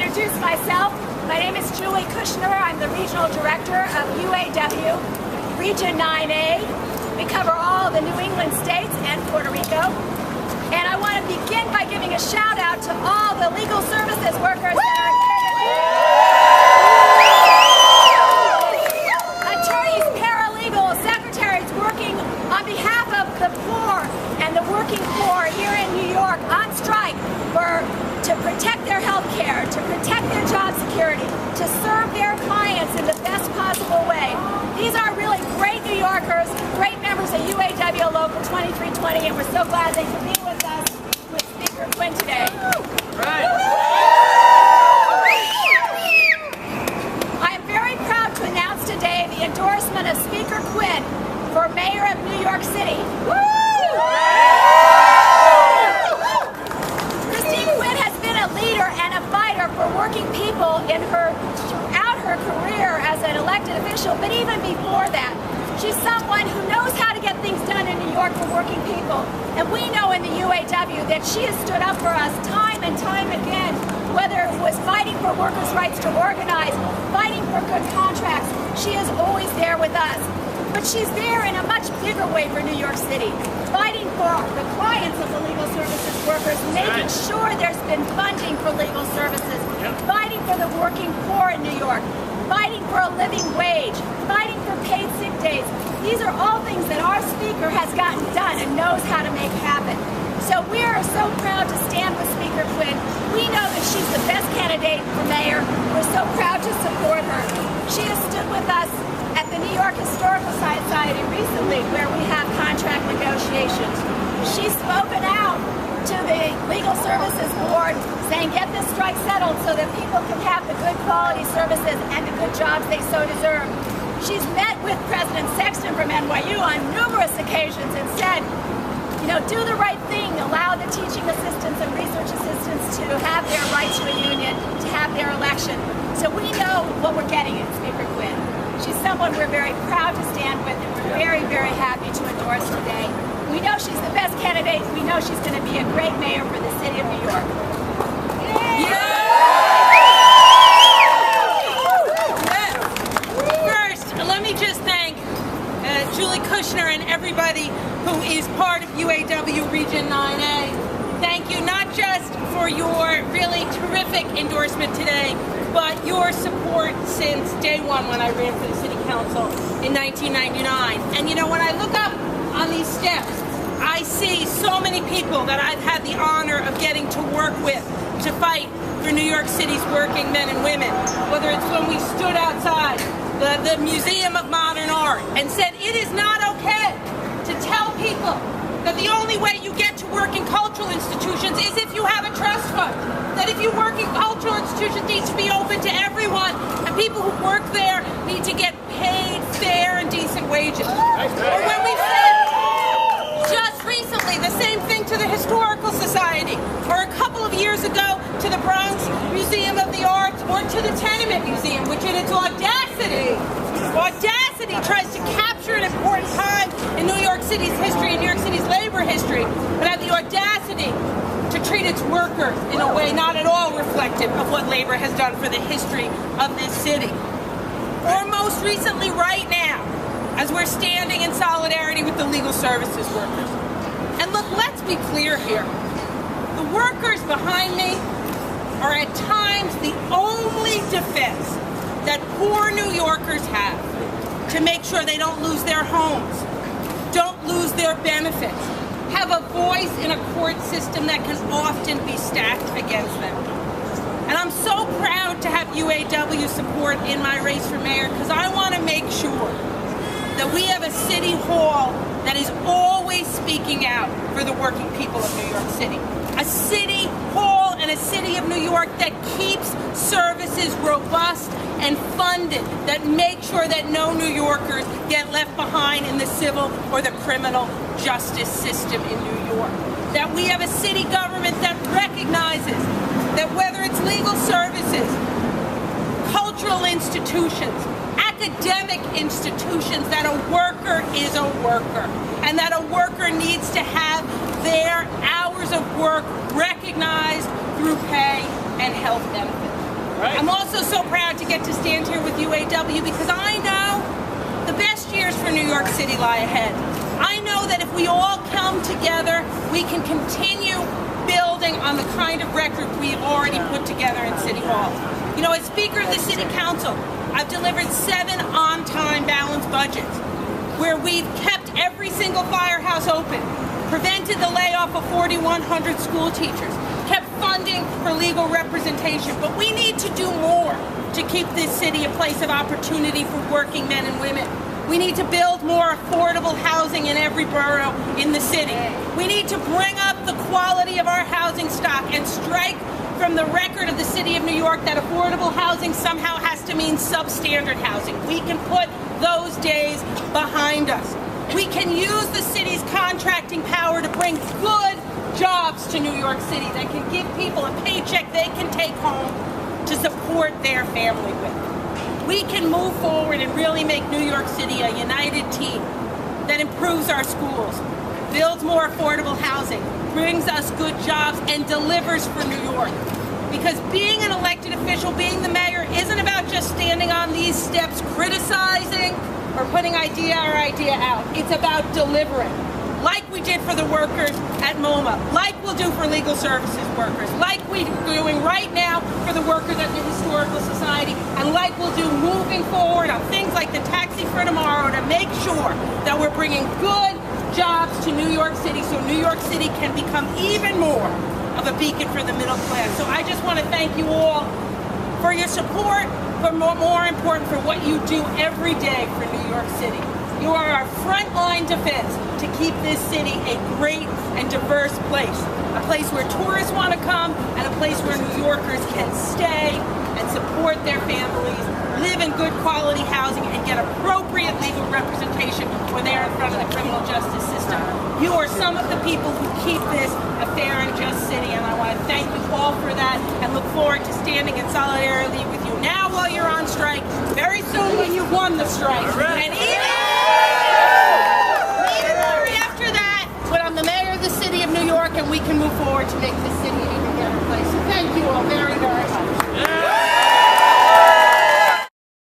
introduce myself. My name is Julie Kushner. I'm the Regional Director of UAW, Region 9A. We cover all the New England states and Puerto Rico. And I want to begin by giving a shout out to all the legal services workers that are here today. Attorneys, paralegals, secretaries working on behalf of the poor and the working poor here in New York on strike to protect their health care, to protect their job security, to serve their clients in the best possible way. These are really great New Yorkers, great members of UAW Local 2320, and we're so glad they could be with us with Speaker Quinn today. Right. I am very proud to announce today the endorsement of Speaker Quinn for Mayor of New York City. Christine Quinn has been a leader and a fighter for working people throughout her career as an elected official, but even before that. She's someone who knows how to get things done in New York for working people. And we know in the UAW that she has stood up for us time and time again, whether it was fighting for workers' rights to organize, fighting for good contracts. She is always there with us. But she's there in a much bigger way for New York City, fighting for the clients of the legal services workers, making sure there's been funding for legal services, fighting for the working poor in New York, fighting for a living wage, fighting for paid sick days. These are all things that our speaker has gotten done and knows how to make happen. So we are so proud to stand with Speaker Quinn. We know that she's the best candidate for mayor. We're so proud to support her. She has stood with us at the New York Historical Society recently, where we have contract negotiations. She's spoken out to the Legal Services Board saying get this strike settled so that people can have the good quality services and the good jobs they so deserve. She's met with President Sexton from NYU on numerous occasions and said, you know, do the right thing, allow the teaching assistants and research assistants to have their right to a union, to have their election. So we know what we're getting in Speaker Quinn. She's someone we're very proud to stand with, and we're very, very happy to endorse today. We know she's the best candidate. We know she's going to be a great mayor for the city of New York. First, let me just thank Julie Kushner and everybody who is part of UAW Region 9A. Thank you not just for your really terrific endorsement today, but your support since day one when I ran for the City Council in 1999. And you know, when I look up on these steps, I see so many people that I've had the honor of getting to work with to fight for New York City's working men and women. Whether it's when we stood outside the Museum of Modern Art and said it is not okay to tell people that the only way you get to work in cultural institutions is if you have a trust fund. That if you work in cultural institutions, it needs to be open to everyone, and people who work there need to get paid fair and decent wages. Or when we said just recently the same thing to the Historical Society, or a couple of years ago to the Bronx Museum of the Arts, or to the Tenement Museum, which in its audacity tries to capture an important time in New York City's history, in New York City's labor history, but had the audacity to treat its workers in a way not at all reflective of what labor has done for the history of this city. Or most recently, right now, as we're standing in solidarity with the legal services workers. And look, let's be clear here. The workers behind me are at times the only defense that poor New Yorkers have to make sure they don't lose their homes, don't lose their benefits, have a voice in a court system that can often be stacked against them. And I'm so proud to have UAW support in my race for mayor, because I want to make sure that we have a city hall that is always speaking out for the working people of New York City. A city hall and a city of New York that keeps services robust and funded, that make sure that no New Yorkers get left behind in the civil or the criminal justice system in New York. That we have a city government that recognizes that whether it's legal services, cultural institutions, academic institutions, that a worker is a worker, and that a worker needs to have their hours of work recognized through pay and health benefits. Right. I'm also so proud to get to stand here with UAW because I know the best years for New York City lie ahead. I know that if we all come together, we can continue building on the kind of record we've already put together in City Hall. You know, as Speaker of the City Council, I've delivered 7 on-time balanced budgets where we've kept every single firehouse open, prevented the layoff of 4,100 school teachers, kept funding for legal representation. But we need to do more to keep this city a place of opportunity for working men and women. We need to build more affordable housing in every borough in the city. We need to bring up the quality of our housing stock and strike from the record of the city of New York that affordable housing somehow has to mean substandard housing. We can put those days behind us. We can use the city's contracting power to bring good jobs to New York City that can give people a paycheck they can take home to support their family with. We can move forward and really make New York City a united team that improves our schools, builds more affordable housing, brings us good jobs, and delivers for New York. Because being an elected official, being the mayor, isn't about just standing on these steps criticizing or putting idea out. It's about delivering, like we did for the workers at MoMA, like we'll do for legal services workers, like we're doing right now for the workers at the Historical Society, and like we'll do moving forward on things like the Taxi for Tomorrow to make sure that we're bringing good jobs to New York City so New York City can become even more of a beacon for the middle class. So I just want to thank you all for your support, but more important for what you do every day for New York City. You are our frontline defense to keep this city a great and diverse place. A place where tourists want to come and a place where New Yorkers can stay and support their families, live in good quality housing, and get appropriate legal representation when they are in front of the criminal justice system. You are some of the people who keep this a fair and just city, and I want to thank you all for that and look forward to standing in solidarity with you now while you're on strike, very soon when you've won the strike, and even after that, when I'm the mayor of the city of New York and we can move forward to make this